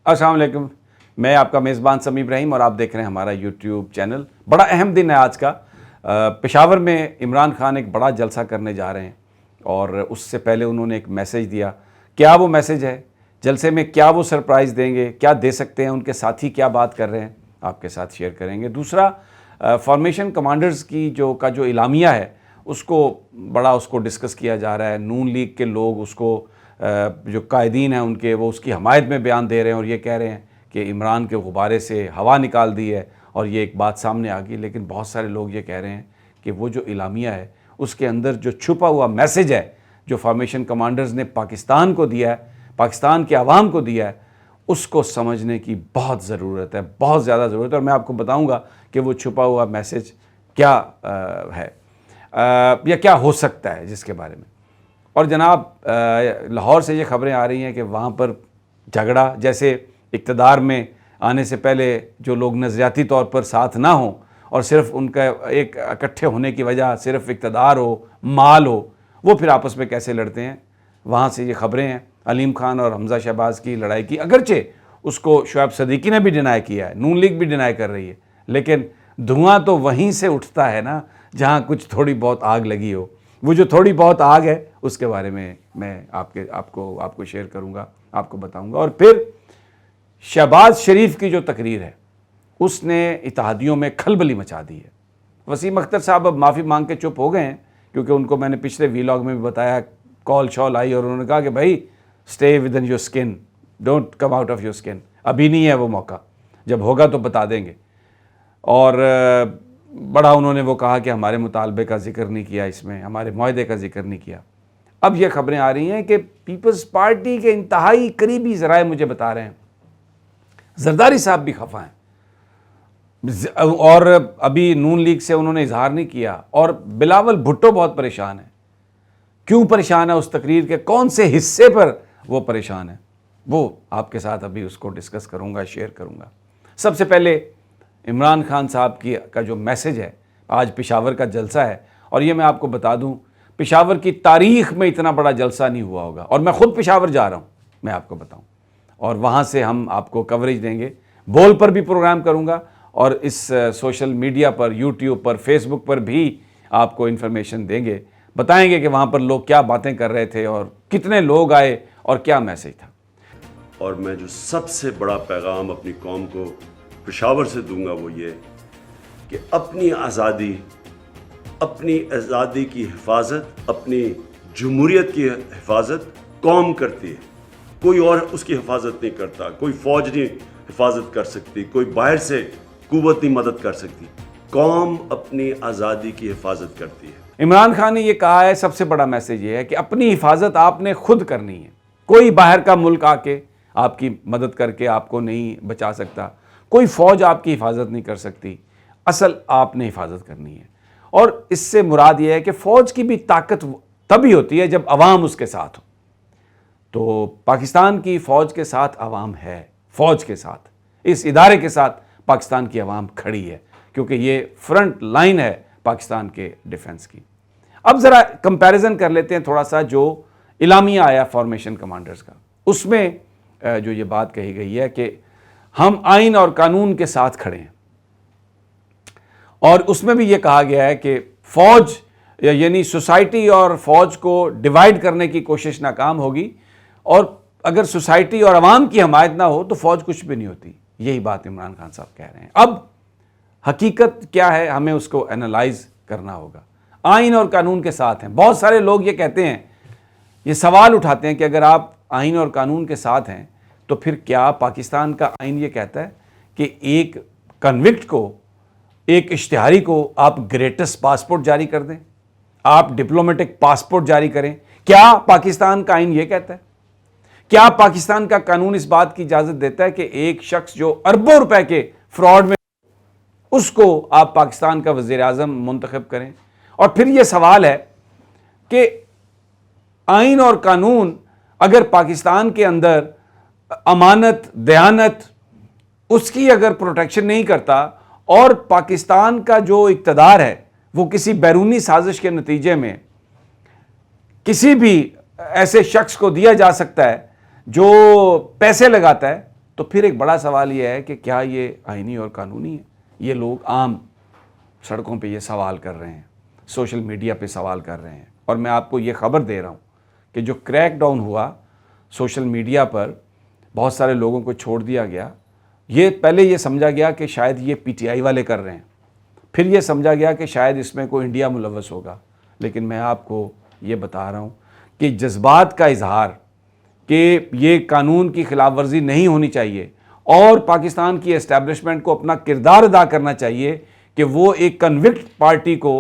السلام علیکم، میں آپ کا میزبان سمیع ابراہیم اور آپ دیکھ رہے ہیں ہمارا یوٹیوب چینل۔ بڑا اہم دن ہے آج کا۔ پشاور میں عمران خان ایک بڑا جلسہ کرنے جا رہے ہیں اور اس سے پہلے انہوں نے ایک میسیج دیا۔ کیا وہ میسیج ہے؟ جلسے میں کیا وہ سرپرائز دیں گے؟ کیا دے سکتے ہیں؟ ان کے ساتھی کیا بات کر رہے ہیں؟ آپ کے ساتھ شیئر کریں گے۔ دوسرا، فارمیشن کمانڈرز کی جو اعلامیہ ہے اس کو ڈسکس کیا جا رہا ہے۔ نون لیگ کے لوگ اس کو جو قائدین ہیں ان کے، وہ اس کی حمایت میں بیان دے رہے ہیں اور یہ کہہ رہے ہیں کہ عمران کے غبارے سے ہوا نکال دی ہے اور یہ ایک بات سامنے آ گئی۔ لیکن بہت سارے لوگ یہ کہہ رہے ہیں کہ وہ جو اعلامیہ ہے اس کے اندر جو چھپا ہوا میسیج ہے جو فارمیشن کمانڈرز نے پاکستان کو دیا ہے، پاکستان کے عوام کو دیا ہے، اس کو سمجھنے کی بہت ضرورت ہے، بہت زیادہ ضرورت ہے۔ اور میں آپ کو بتاؤں گا کہ وہ چھپا ہوا میسیج کیا ہے یا کیا ہو سکتا ہے جس کے بارے میں۔ اور جناب، لاہور سے یہ خبریں آ رہی ہیں کہ وہاں پر جھگڑا، جیسے اقتدار میں آنے سے پہلے جو لوگ نظریاتی طور پر ساتھ نہ ہوں اور صرف ان کا ایک اکٹھے ہونے کی وجہ صرف اقتدار ہو، مال ہو، وہ پھر آپس میں کیسے لڑتے ہیں۔ وہاں سے یہ خبریں ہیں علیم خان اور حمزہ شہباز کی لڑائی کی۔ اگرچہ اس کو شعیب صدیقی نے بھی ڈینائی کیا ہے، نون لیگ بھی ڈینائی کر رہی ہے، لیکن دھواں تو وہیں سے اٹھتا ہے نا جہاں کچھ تھوڑی بہت آگ لگی ہو۔ وہ جو تھوڑی بہت آگ ہے اس کے بارے میں آپ کو شیئر کروں گا، آپ کو بتاؤں گا۔ اور پھر شہباز شریف کی جو تقریر ہے اس نے اتحادیوں میں کھلبلی مچا دی ہے۔ وسیم اختر صاحب اب معافی مانگ کے چپ ہو گئے ہیں، کیونکہ ان کو میں نے پچھلے ویلاگ میں بھی بتایا، کال شال آئی اور انہوں نے کہا کہ بھائی stay with in your skin, don't come out of your skin. ابھی نہیں ہے وہ موقع، جب ہوگا تو بتا دیں گے۔ اور بڑا انہوں نے وہ کہا کہ ہمارے مطالبے کا ذکر نہیں کیا، اس میں ہمارے معاہدے کا ذکر نہیں کیا۔ اب یہ خبریں آ رہی ہیں کہ پیپلز پارٹی کے انتہائی قریبی ذرائع مجھے بتا رہے ہیں زرداری صاحب بھی خفا ہیں، اور ابھی نون لیگ سے انہوں نے اظہار نہیں کیا، اور بلاول بھٹو بہت پریشان ہے۔ کیوں پریشان ہے؟ اس تقریر کے کون سے حصے پر وہ پریشان ہے؟ وہ آپ کے ساتھ ابھی اس کو ڈسکس کروں گا، شیئر کروں گا۔ سب سے پہلے عمران خان صاحب کا جو میسیج ہے، آج پشاور کا جلسہ ہے، اور یہ میں آپ کو بتا دوں پشاور کی تاریخ میں اتنا بڑا جلسہ نہیں ہوا ہوگا، اور میں خود پشاور جا رہا ہوں، میں آپ کو بتاؤں، اور وہاں سے ہم آپ کو کوریج دیں گے۔ بول پر بھی پروگرام کروں گا اور اس سوشل میڈیا پر، یوٹیوب پر، فیس بک پر بھی آپ کو انفارمیشن دیں گے، بتائیں گے کہ وہاں پر لوگ کیا باتیں کر رہے تھے اور کتنے لوگ آئے اور کیا میسیج تھا۔ اور میں جو سب سے بڑا پیغام اپنی قوم کو پشاور سے دوں گا وہ یہ کہ اپنی آزادی کی حفاظت، اپنی جمہوریت کی حفاظت قوم کرتی ہے، کوئی اور اس کی حفاظت نہیں کرتا۔ کوئی فوج نہیں حفاظت کر سکتی، کوئی باہر سے قوت نہیں مدد کر سکتی، قوم اپنی آزادی کی حفاظت کرتی ہے۔ عمران خان نے یہ کہا ہے، سب سے بڑا میسیج یہ ہے کہ اپنی حفاظت آپ نے خود کرنی ہے۔ کوئی باہر کا ملک آ کے آپ کی مدد کر کے آپ کو نہیں بچا سکتا، کوئی فوج آپ کی حفاظت نہیں کر سکتی، اصل آپ نے حفاظت کرنی ہے۔ اور اس سے مراد یہ ہے کہ فوج کی بھی طاقت تبھی ہوتی ہے جب عوام اس کے ساتھ ہو۔ تو پاکستان کی فوج کے ساتھ عوام ہے، فوج کے ساتھ، اس ادارے کے ساتھ پاکستان کی عوام کھڑی ہے، کیونکہ یہ فرنٹ لائن ہے پاکستان کے ڈیفنس کی۔ اب ذرا کمپیریزن کر لیتے ہیں تھوڑا سا جو اعلامیہ آیا فارمیشن کمانڈرز کا۔ اس میں جو یہ بات کہی گئی ہے کہ ہم آئین اور قانون کے ساتھ کھڑے ہیں، اور اس میں بھی یہ کہا گیا ہے کہ فوج یعنی سوسائٹی اور فوج کو ڈیوائیڈ کرنے کی کوشش ناکام ہوگی، اور اگر سوسائٹی اور عوام کی حمایت نہ ہو تو فوج کچھ بھی نہیں ہوتی۔ یہی بات عمران خان صاحب کہہ رہے ہیں۔ اب حقیقت کیا ہے ہمیں اس کو اینالائز کرنا ہوگا۔ آئین اور قانون کے ساتھ ہیں، بہت سارے لوگ یہ کہتے ہیں، یہ سوال اٹھاتے ہیں کہ اگر آپ آئین اور قانون کے ساتھ ہیں تو پھر کیا پاکستان کا آئین یہ کہتا ہے کہ ایک کنوکٹ کو، ایک اشتہاری کو آپ گریٹس پاسپورٹ جاری کر دیں، آپ ڈپلومیٹک پاسپورٹ جاری کریں؟ کیا پاکستان کا آئین یہ کہتا ہے؟ کیا پاکستان کا قانون اس بات کی اجازت دیتا ہے کہ ایک شخص جو اربوں روپے کے فراڈ میں، اس کو آپ پاکستان کا وزیر اعظم منتخب کریں؟ اور پھر یہ سوال ہے کہ آئین اور قانون اگر پاکستان کے اندر امانت، دیانت، اس کی اگر پروٹیکشن نہیں کرتا، اور پاکستان کا جو اقتدار ہے وہ کسی بیرونی سازش کے نتیجے میں کسی بھی ایسے شخص کو دیا جا سکتا ہے جو پیسے لگاتا ہے تو پھر ایک بڑا سوال یہ ہے کہ کیا یہ آئینی اور قانونی ہے؟ یہ لوگ عام سڑکوں پہ یہ سوال کر رہے ہیں، سوشل میڈیا پہ سوال کر رہے ہیں، اور میں آپ کو یہ خبر دے رہا ہوں کہ جو کریک ڈاؤن ہوا سوشل میڈیا پر، بہت سارے لوگوں کو چھوڑ دیا گیا، یہ پہلے یہ سمجھا گیا کہ شاید یہ پی ٹی آئی والے کر رہے ہیں، پھر یہ سمجھا گیا کہ شاید اس میں کوئی انڈیا ملوث ہوگا، لیکن میں آپ کو یہ بتا رہا ہوں کہ جذبات کا اظہار کہ یہ قانون کی خلاف ورزی نہیں ہونی چاہیے اور پاکستان کی اسٹیبلشمنٹ کو اپنا کردار ادا کرنا چاہیے کہ وہ ایک کنوکٹ پارٹی کو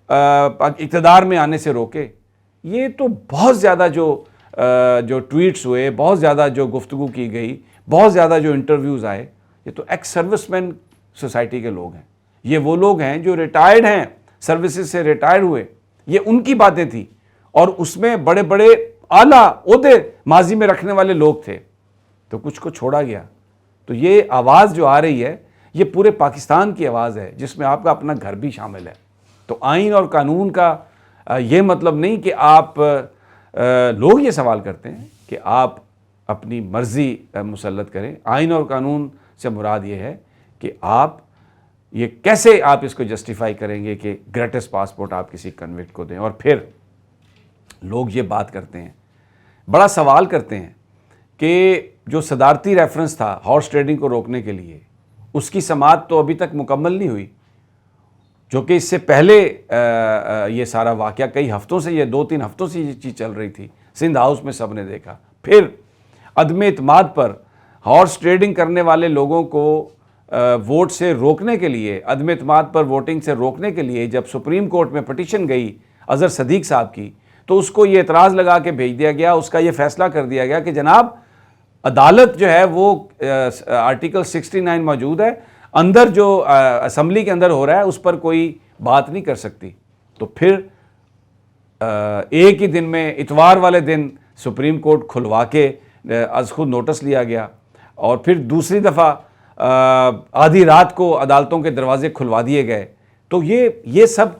اقتدار میں آنے سے روکے، یہ تو بہت زیادہ جو ٹویٹس ہوئے، بہت زیادہ جو گفتگو کی گئی، بہت زیادہ جو انٹرویوز آئے، یہ تو ایکس سروس مین سوسائٹی کے لوگ ہیں، یہ وہ لوگ ہیں جو ریٹائرڈ ہیں، سروسز سے ریٹائر ہوئے، یہ ان کی باتیں تھیں، اور اس میں بڑے بڑے اعلیٰ عہدے ماضی میں رکھنے والے لوگ تھے، تو کچھ کو چھوڑا گیا۔ تو یہ آواز جو آ رہی ہے یہ پورے پاکستان کی آواز ہے، جس میں آپ کا اپنا گھر بھی شامل ہے۔ تو آئین اور قانون کا یہ مطلب نہیں کہ آپ لوگ یہ سوال کرتے ہیں کہ آپ اپنی مرضی مسلط کریں۔ آئین اور قانون سے مراد یہ ہے کہ آپ یہ کیسے آپ اس کو جسٹیفائی کریں گے کہ گریٹس پاسپورٹ آپ کسی کنوکٹ کو دیں۔ اور پھر لوگ یہ بات کرتے ہیں، بڑا سوال کرتے ہیں کہ جو صدارتی ریفرنس تھا ہارس ٹریڈنگ کو روکنے کے لیے، اس کی سماعت تو ابھی تک مکمل نہیں ہوئی، جو کہ اس سے پہلے یہ سارا واقعہ کئی ہفتوں سے، یہ 2-3 ہفتوں سے یہ چیز چل رہی تھی، سندھ ہاؤس میں سب نے دیکھا۔ پھر عدم اعتماد پر ہارس ٹریڈنگ کرنے والے لوگوں کو ووٹ سے روکنے کے لیے، عدم اعتماد پر ووٹنگ سے روکنے کے لیے جب سپریم کورٹ میں پٹیشن گئی اظہر صدیق صاحب کی، تو اس کو یہ اعتراض لگا کے بھیج دیا گیا، اس کا یہ فیصلہ کر دیا گیا کہ جناب عدالت جو ہے وہ آرٹیکل 69 موجود ہے، اندر جو اسمبلی کے اندر ہو رہا ہے اس پر کوئی بات نہیں کر سکتی۔ تو پھر ایک ہی دن میں اتوار والے دن سپریم کورٹ کھلوا کے از خود نوٹس لیا گیا، اور پھر دوسری دفعہ آدھی رات کو عدالتوں کے دروازے کھلوا دیے گئے۔ تو یہ سب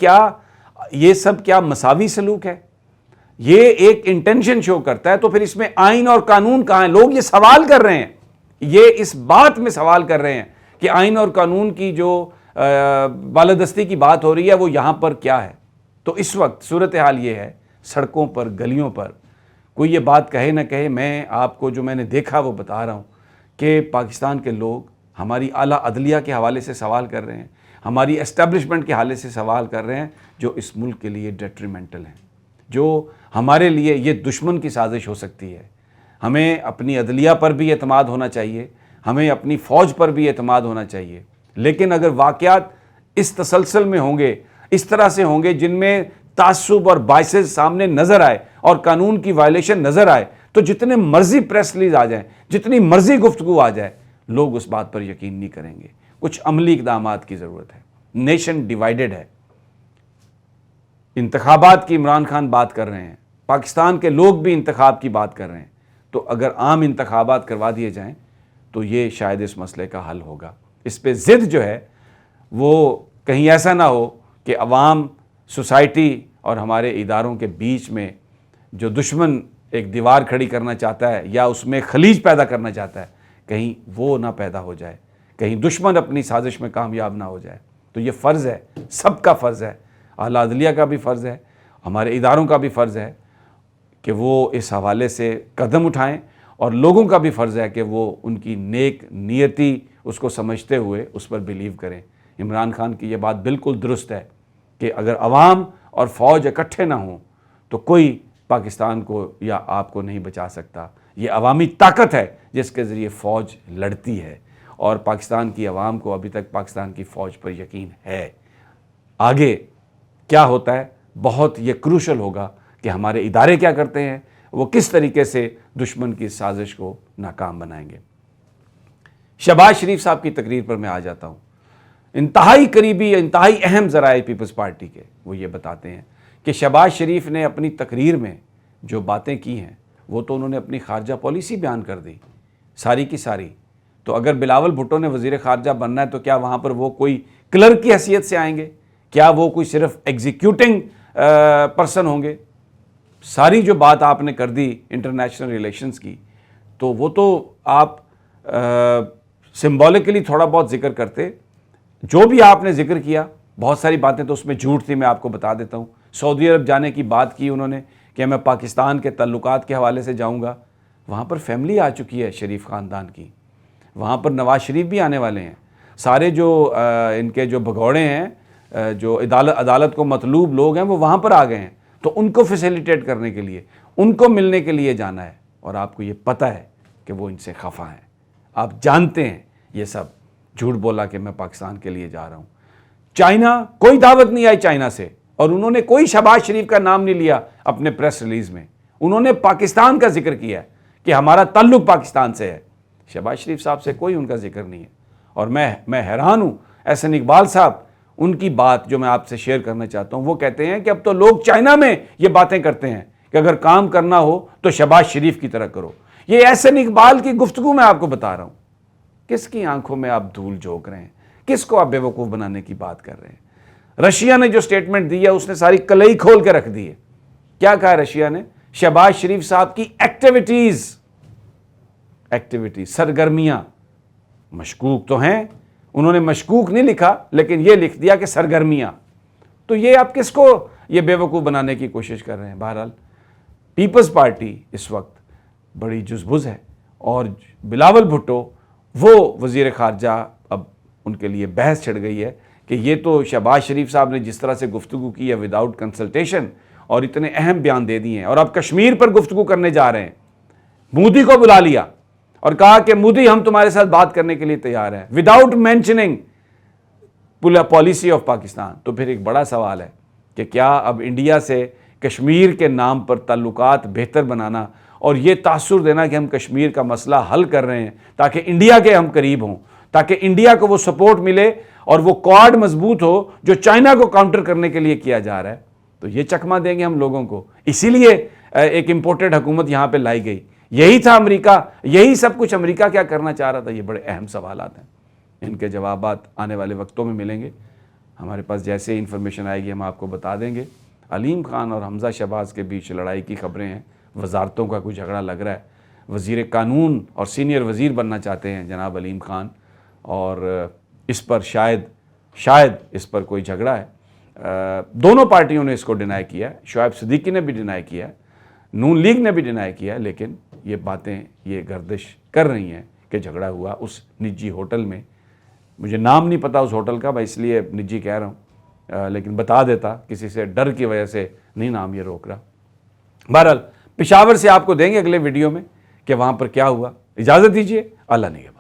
کیا مساوی سلوک ہے؟ یہ ایک انٹینشن شو کرتا ہے۔ تو پھر اس میں آئین اور قانون کہاں ہیں؟ لوگ یہ سوال کر رہے ہیں، یہ اس بات میں سوال کر رہے ہیں کہ آئین اور قانون کی جو بالادستی کی بات ہو رہی ہے وہ یہاں پر کیا ہے؟ تو اس وقت صورتحال یہ ہے، سڑکوں پر، گلیوں پر کوئی یہ بات کہے نہ کہے، میں آپ کو جو میں نے دیکھا وہ بتا رہا ہوں کہ پاکستان کے لوگ ہماری اعلیٰ عدلیہ کے حوالے سے سوال کر رہے ہیں، ہماری اسٹیبلشمنٹ کے حوالے سے سوال کر رہے ہیں، جو اس ملک کے لیے ڈیٹریمنٹل ہیں، جو ہمارے لیے یہ دشمن کی سازش ہو سکتی ہے۔ ہمیں اپنی عدلیہ پر بھی اعتماد ہونا چاہیے، ہمیں اپنی فوج پر بھی اعتماد ہونا چاہیے، لیکن اگر واقعات اس تسلسل میں ہوں گے، اس طرح سے ہوں گے جن میں تعصب اور بائسز سامنے نظر آئے اور قانون کی وائلیشن نظر آئے، تو جتنے مرضی پریس ریلیز آ جائیں، جتنی مرضی گفتگو آ جائے، لوگ اس بات پر یقین نہیں کریں گے۔ کچھ عملی اقدامات کی ضرورت ہے۔ نیشن ڈیوائیڈڈ ہے۔ انتخابات کی عمران خان بات کر رہے ہیں، پاکستان کے لوگ بھی انتخاب کی بات کر رہے ہیں، تو اگر عام انتخابات کروا دیے جائیں تو یہ شاید اس مسئلے کا حل ہوگا۔ اس پہ ضد جو ہے وہ کہیں ایسا نہ ہو کہ عوام، سوسائٹی اور ہمارے اداروں کے بیچ میں جو دشمن ایک دیوار کھڑی کرنا چاہتا ہے یا اس میں خلیج پیدا کرنا چاہتا ہے، کہیں وہ نہ پیدا ہو جائے، کہیں دشمن اپنی سازش میں کامیاب نہ ہو جائے۔ تو یہ فرض ہے، سب کا فرض ہے، اعلیٰ عدلیہ کا بھی فرض ہے، ہمارے اداروں کا بھی فرض ہے کہ وہ اس حوالے سے قدم اٹھائیں، اور لوگوں کا بھی فرض ہے کہ وہ ان کی نیک نیتی اس کو سمجھتے ہوئے اس پر بلیو کریں۔ عمران خان کی یہ بات بالکل درست ہے کہ اگر عوام اور فوج اکٹھے نہ ہوں تو کوئی پاکستان کو یا آپ کو نہیں بچا سکتا۔ یہ عوامی طاقت ہے جس کے ذریعے فوج لڑتی ہے، اور پاکستان کی عوام کو ابھی تک پاکستان کی فوج پر یقین ہے۔ آگے کیا ہوتا ہے بہت یہ کروشل ہوگا کہ ہمارے ادارے کیا کرتے ہیں، وہ کس طریقے سے دشمن کی سازش کو ناکام بنائیں گے۔ شہباز شریف صاحب کی تقریر پر میں آ جاتا ہوں۔ انتہائی قریبی، انتہائی اہم ذرائع پیپلز پارٹی کے وہ یہ بتاتے ہیں کہ شہباز شریف نے اپنی تقریر میں جو باتیں کی ہیں وہ تو انہوں نے اپنی خارجہ پالیسی بیان کر دی ساری کی ساری۔ تو اگر بلاول بھٹو نے وزیر خارجہ بننا ہے تو کیا وہاں پر وہ کوئی کلرک کی حیثیت سے آئیں گے؟ کیا وہ کوئی صرف ایگزیکیوٹنگ پرسن ہوں گے؟ ساری جو بات آپ نے کر دی انٹرنیشنل ریلیشنز کی، تو وہ تو آپ سمبولکلی تھوڑا بہت ذکر کرتے. جو بھی آپ نے ذکر کیا بہت ساری باتیں تو اس میں جھوٹ تھی, میں آپ کو بتا دیتا ہوں. سعودی عرب جانے کی بات کی انہوں نے کہ میں پاکستان کے تعلقات کے حوالے سے جاؤں گا. وہاں پر فیملی آ چکی ہے شریف خاندان کی, وہاں پر نواز شریف بھی آنے والے ہیں. سارے جو ان کے جو بھگوڑے ہیں, جو عدالت کو مطلوب لوگ ہیں, وہ وہاں پر آ گئے ہیں. تو ان کو فیسیلیٹیٹ کرنے کے لیے, ان کو ملنے کے لیے جانا ہے. اور آپ کو یہ پتہ ہے کہ وہ ان سے خفا ہیں, آپ جانتے ہیں یہ سب جھوٹ بولا کہ میں پاکستان کے لیے جا رہا ہوں. چائنا, کوئی دعوت نہیں آئی چائنا سے, اور انہوں نے کوئی شہباز شریف کا نام نہیں لیا اپنے پریس ریلیز میں. انہوں نے پاکستان کا ذکر کیا ہے کہ ہمارا تعلق پاکستان سے ہے. شہباز شریف صاحب سے کوئی ان کا ذکر نہیں ہے. اور میں حیران ہوں احسن اقبال صاحب, ان کی بات جو میں آپ سے شیئر کرنا چاہتا ہوں. وہ کہتے ہیں کہ اب تو لوگ چائنا میں یہ باتیں کرتے ہیں کہ اگر کام کرنا ہو تو شہباز شریف کی طرح کرو. یہ احسن اقبال کی گفتگو میں آپ کو بتا رہا ہوں. کس کی آنکھوں میں آپ دھول جھونک رہے ہیں, کس کو آپ بے وقوف بنانے کی بات کر رہے ہیں. رشیا نے جو سٹیٹمنٹ دی ہے اس نے ساری کلئی کھول کے رکھ دی ہے. کیا کہا رشیا نے؟ شہباز شریف صاحب کی ایکٹیویٹیز, سرگرمیاں مشکوک تو ہیں. انہوں نے مشکوک نہیں لکھا لیکن یہ لکھ دیا کہ سرگرمیاں. تو یہ آپ کس کو یہ بے وقوف بنانے کی کوشش کر رہے ہیں؟ بہرحال پیپلز پارٹی اس وقت بڑی جزبز ہے, اور بلاول بھٹو وہ وزیر خارجہ, اب ان کے لیے بحث چھڑ گئی ہے کہ یہ تو شہباز شریف صاحب نے جس طرح سے گفتگو کی ہے وداؤٹ کنسلٹیشن, اور اتنے اہم بیان دے دیے ہیں, اور اب کشمیر پر گفتگو کرنے جا رہے ہیں. مودی کو بلا لیا اور کہا کہ مودی ہم تمہارے ساتھ بات کرنے کے لیے تیار ہیں, without mentioning policy of Pakistan. تو پھر ایک بڑا سوال ہے کہ کیا اب انڈیا سے کشمیر کے نام پر تعلقات بہتر بنانا اور یہ تاثر دینا کہ ہم کشمیر کا مسئلہ حل کر رہے ہیں تاکہ انڈیا کے ہم قریب ہوں, تاکہ انڈیا کو وہ سپورٹ ملے اور وہ کوڈ مضبوط ہو جو چائنا کو کاؤنٹر کرنے کے لیے کیا جا رہا ہے, تو یہ چکمہ دیں گے ہم لوگوں کو. اسی لیے ایک امپورٹڈ حکومت یہاں پہ لائی گئی. یہی تھا امریکہ, یہی سب کچھ امریکہ کیا کرنا چاہ رہا تھا؟ یہ بڑے اہم سوالات ہیں, ان کے جوابات آنے والے وقتوں میں ملیں گے. ہمارے پاس جیسے ہی انفارمیشن آئے گی ہم آپ کو بتا دیں گے. علیم خان اور حمزہ شہباز کے بیچ لڑائی کی خبریں ہیں, وزارتوں کا کوئی جھگڑا لگ رہا ہے. وزیر قانون اور سینئر وزیر بننا چاہتے ہیں جناب علیم خان, اور اس پر شاید اس پر کوئی جھگڑا ہے. دونوں پارٹیوں نے اس کو ڈینائی کیا ہے, شعیب صدیقی نے بھی ڈینائی کیا ہے, نون لیگ نے بھی ڈینائی کیا ہے, لیکن یہ باتیں یہ گردش کر رہی ہیں کہ جھگڑا ہوا اس نجی ہوٹل میں. مجھے نام نہیں پتا اس ہوٹل کا, میں اس لیے نجی کہہ رہا ہوں, لیکن بتا دیتا, کسی سے ڈر کی وجہ سے نہیں نام یہ روک رہا. بہرحال پشاور سے آپ کو دیں گے اگلے ویڈیو میں کہ وہاں پر کیا ہوا. اجازت دیجیے, اللہ نگہبان.